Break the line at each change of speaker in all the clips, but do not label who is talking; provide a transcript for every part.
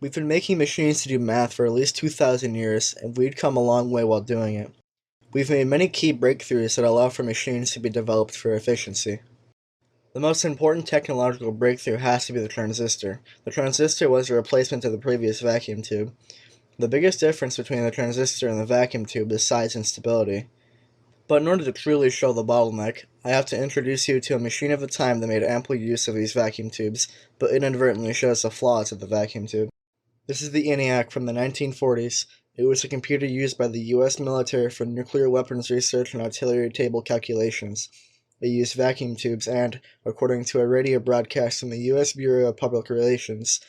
We've been making machines to do math for at least 2,000 years, and we'd come a long way while doing it. We've made many key breakthroughs that allow for machines to be developed for efficiency. The most important technological breakthrough has to be the transistor. The transistor was a replacement to the previous vacuum tube. The biggest difference between the transistor and the vacuum tube is size and stability. But in order to truly show the bottleneck, I have to introduce you to a machine of the time that made ample use of these vacuum tubes, but inadvertently shows the flaws of the vacuum tube. This is the ENIAC from the 1940s. It was a computer used by the U.S. military for nuclear weapons research and artillery table calculations. It used vacuum tubes and, according to a radio broadcast from the U.S. Bureau of Public Relations,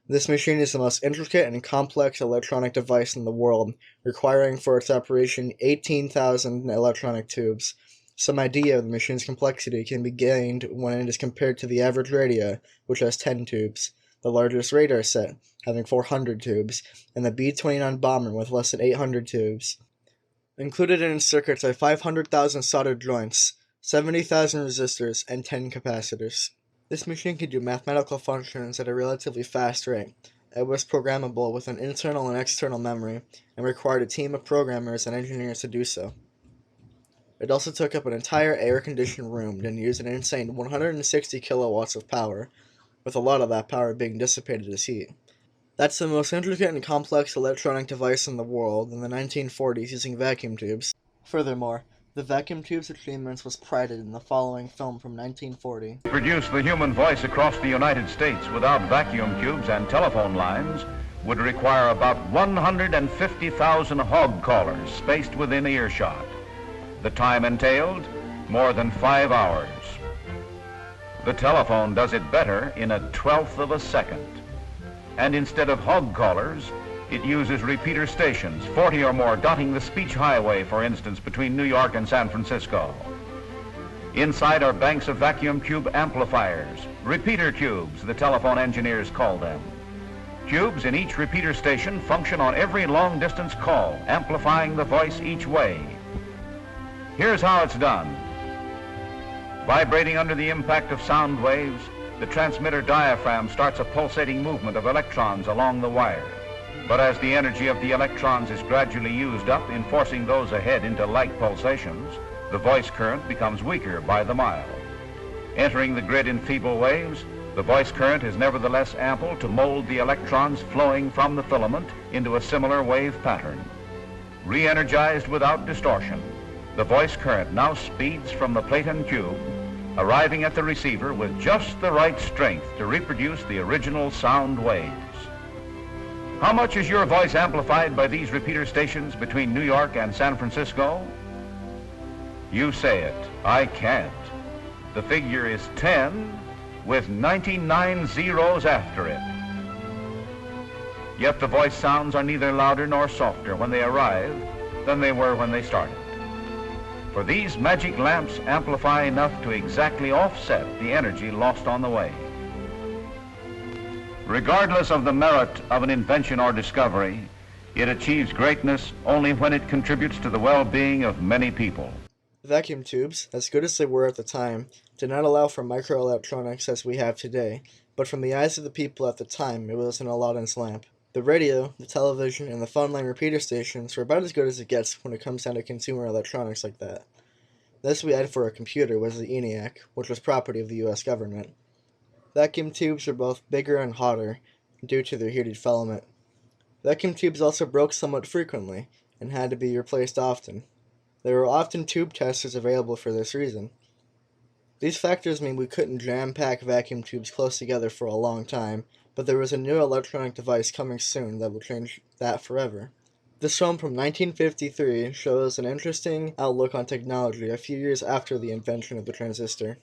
this machine is the most intricate and complex electronic device in the world, requiring for its operation 18,000 electronic tubes. Some idea of the machine's complexity can be gained when it is compared to the average radio, which has 10 tubes, the largest radar set, having 400 tubes, and the B-29 bomber with less than 800 tubes. Included in its circuits are 500,000 soldered joints, 70,000 resistors, and 10 capacitors. This machine can do mathematical functions at a relatively fast rate. It was programmable with an internal and external memory, and required a team of programmers and engineers to do so. It also took up an entire air-conditioned room and used an insane 160 kilowatts of power, with a lot of that power being dissipated as heat. That's the most intricate and complex electronic device in the world in the 1940s using vacuum tubes. Furthermore, the vacuum tube's achievements was prided in the following film from 1940.
To produce the human voice across the United States without vacuum tubes and telephone lines would require about 150,000 hog callers spaced within earshot. The time entailed more than 5 hours. The telephone does it better in a 1/12 of a second. And instead of hog callers, it uses repeater stations, 40 or more, dotting the speech highway, for instance, between New York and San Francisco. Inside are banks of vacuum tube amplifiers, repeater tubes, the telephone engineers call them. Tubes in each repeater station function on every long-distance call, amplifying the voice each way. Here's how it's done. Vibrating under the impact of sound waves, the transmitter diaphragm starts a pulsating movement of electrons along the wire. But as the energy of the electrons is gradually used up in forcing those ahead into like pulsations, the voice current becomes weaker by the mile. Entering the grid in feeble waves, the voice current is nevertheless ample to mold the electrons flowing from the filament into a similar wave pattern. Re-energized without distortion, the voice current now speeds from the plate and tube, arriving at the receiver with just the right strength to reproduce the original sound waves. How much is your voice amplified by these repeater stations between New York and San Francisco? You say it, I can't. The figure is 10 with 99 zeros after it. Yet the voice sounds are neither louder nor softer when they arrive than they were when they started. For these magic lamps amplify enough to exactly offset the energy lost on the way. Regardless of the merit of an invention or discovery, it achieves greatness only when it contributes to the well-being of many people.
Vacuum tubes, as good as they were at the time, did not allow for microelectronics as we have today, but from the eyes of the people at the time, it was an Aladdin's lamp. The radio, the television, and the phone line repeater stations were about as good as it gets when it comes down to consumer electronics like that. This we had for a computer was the ENIAC, which was property of the U.S. government. Vacuum tubes were both bigger and hotter, due to their heated filament. Vacuum tubes also broke somewhat frequently, and had to be replaced often. There were often tube testers available for this reason. These factors mean we couldn't jam-pack vacuum tubes close together for a long time, but there was a new electronic device coming soon that will change that forever. This film from 1953 shows an interesting outlook on technology a few years after the invention of the transistor.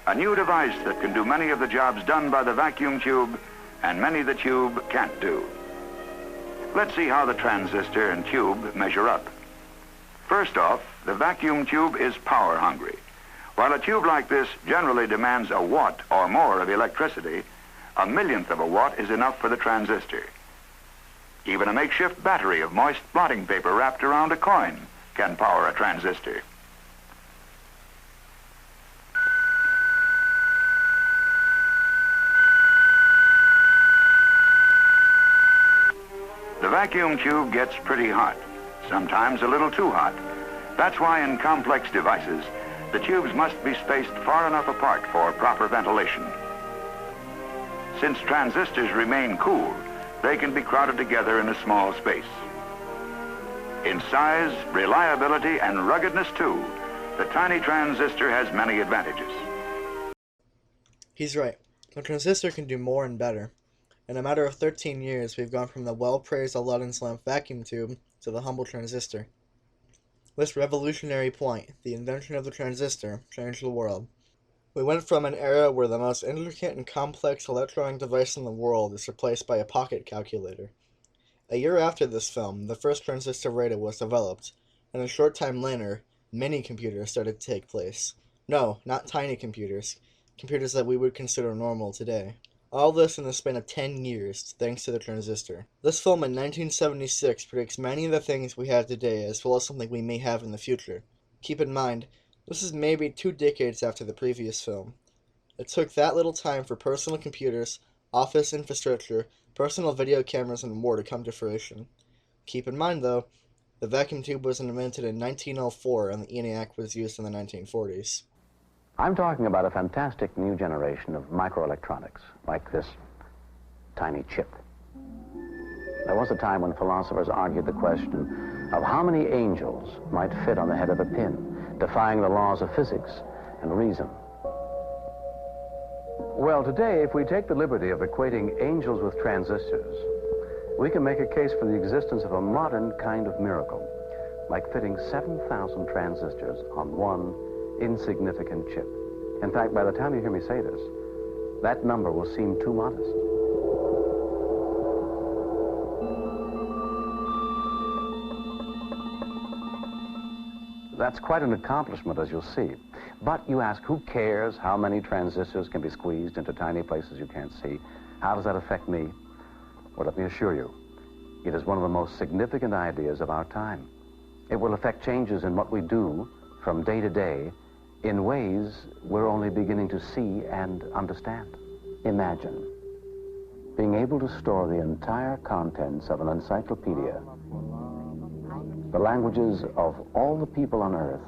A new device that can do many of the jobs done by the vacuum tube and many the tube can't do. Let's see how the transistor and tube measure up. First off, the vacuum tube is power hungry. While a tube like this generally demands a watt or more of electricity, a millionth of a watt is enough for the transistor. Even a makeshift battery of moist blotting paper wrapped around a coin can power a transistor. The vacuum tube gets pretty hot, sometimes a little too hot. That's why in complex devices, the tubes must be spaced far enough apart for proper ventilation. Since transistors remain cool, they can be crowded together in a small space. In size, reliability, and ruggedness too, the tiny transistor has many advantages.
He's right. The transistor can do more and better. In a matter of 13 years, we've gone from the well-praised Aladdin's lamp vacuum tube to the humble transistor. This revolutionary point, the invention of the transistor, changed the world. We went from an era where the most intricate and complex electronic device in the world is replaced by a pocket calculator. A year after this film, the first transistor radio was developed, and a short time later, mini computers started to take place. No, not tiny computers. Computers that we would consider normal today. All this in the span of 10 years, thanks to the transistor. This film in 1976 predicts many of the things we have today, as well as something we may have in the future. Keep in mind, this is maybe 2 decades after the previous film. It took that little time for personal computers, office infrastructure, personal video cameras, and more to come to fruition. Keep in mind, though, the vacuum tube was invented in 1904 and the ENIAC was used in the 1940s.
I'm talking about a fantastic new generation of microelectronics, like this tiny chip. There was a time when philosophers argued the question of how many angels might fit on the head of a pin, defying the laws of physics and reason. Well, today, if we take the liberty of equating angels with transistors, we can make a case for the existence of a modern kind of miracle, like fitting 7,000 transistors on one insignificant chip. In fact, by the time you hear me say this, that number will seem too modest. That's quite an accomplishment, as you'll see. But you ask, who cares how many transistors can be squeezed into tiny places you can't see? How does that affect me? Well, let me assure you, it is one of the most significant ideas of our time. It will affect changes in what we do from day to day in ways we're only beginning to see and understand. Imagine being able to store the entire contents of an encyclopedia, the languages of all the people on Earth,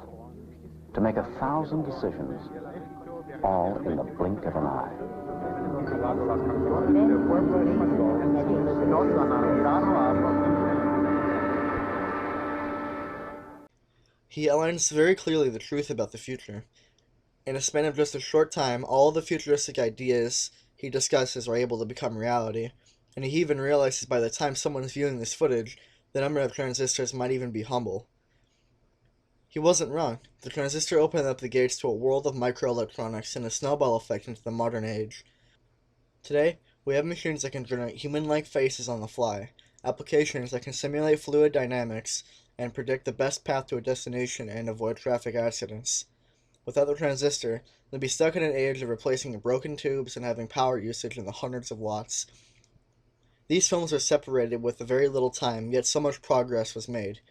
to make 1,000 decisions, all in the blink of an eye.
He outlines very clearly the truth about the future. In a span of just a short time, all the futuristic ideas he discusses are able to become reality, and he even realizes by the time someone's viewing this footage, the number of transistors might even be humble. He wasn't wrong. The transistor opened up the gates to a world of microelectronics and a snowball effect into the modern age. Today, we have machines that can generate human-like faces on the fly, applications that can simulate fluid dynamics, and predict the best path to a destination and avoid traffic accidents. Without the transistor, they'd be stuck in an age of replacing broken tubes and having power usage in the hundreds of watts. These films are separated with very little time, yet so much progress was made.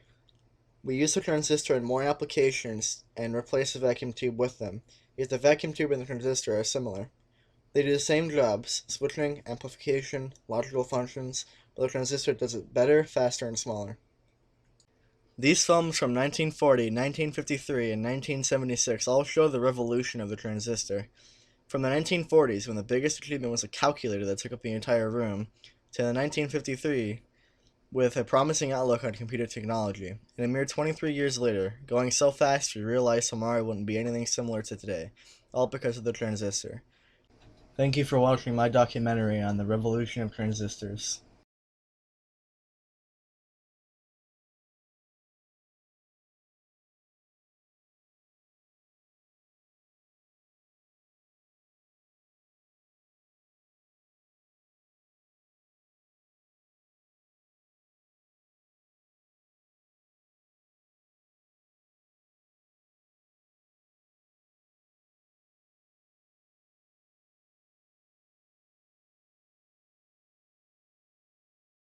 We use the transistor in more applications and replace the vacuum tube with them, yet the vacuum tube and the transistor are similar. They do the same jobs, switching, amplification, logical functions, but the transistor does it better, faster, and smaller. These films from 1940, 1953, and 1976 all show the revolution of the transistor. From the 1940s, when the biggest achievement was a calculator that took up the entire room, to the 1953, with a promising outlook on computer technology. And a mere 23 years later, going so fast we realized tomorrow wouldn't be anything similar to today, all because of the transistor. Thank you for watching my documentary on the revolution of transistors.